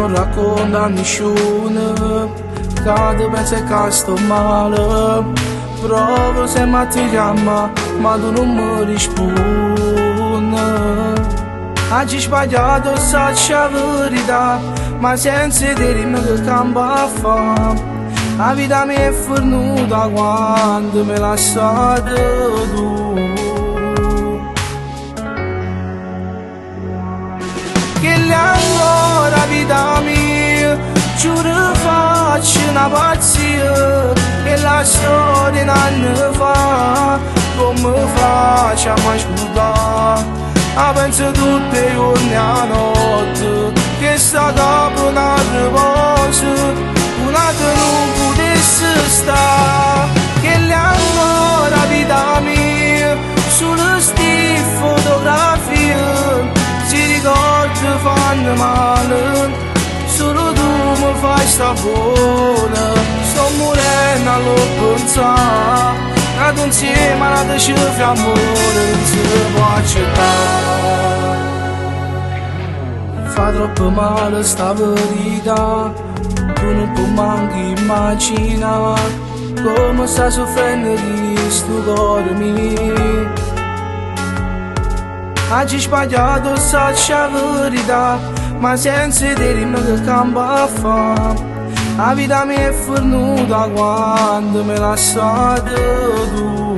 non racconta nessuno, cade pensa che sto male. Provo se ma ti chiama, ma tu non mi rispondi. Oggi sbagliato sacci la verità, ma senza dirmi che campo a fa. La vita mi è fornuta quando mi lasciate tu. Che lì ancora vita mia, giuro faccio una pazzia. E la storia un anno fa, come facciamo a scordare? A penso tutti i giorni a notte, che sta dopo una riposo, una che non potesse stare. Che lì ancora vita mia, sulle sti fotografie, si ricorda fanno male, solo tu mi fai sta buona. Sto morendo allo pensare, nato insieme a te ci fa amore, non si può accettare. Fa troppo male sta verità, tu non puoi manco immaginare come sta soffrendo di sto cuore mio. Oggi sbagliato sacci la verità, ma senza dirmi che campo a fa. La vita mi è fornuta quando mi lasciate tu.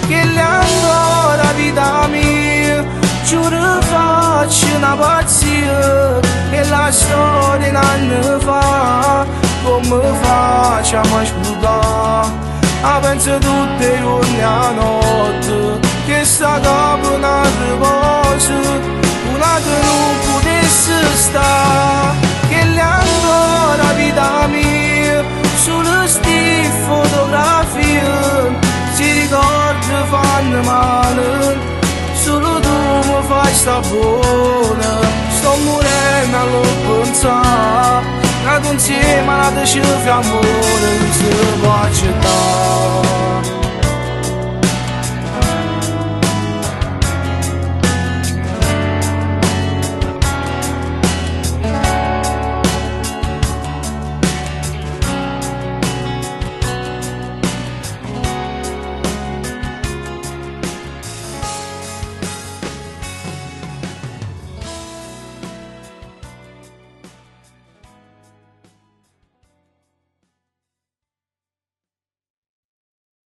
Che lì ancora vita mia, giuro faccio una pazzia. E la storia un anno fa, come facciamo a scordare? A penso tutti i giorni a notte, che sta dopo una riposo, una che non potesse stare. Che lì ancora vita mia, sulle sti fotografie, si ricorda fanno male, solo tu mi fai sta buona. Sto morendo allo pensare, nato insieme a te ci fa amore, non si può accettare.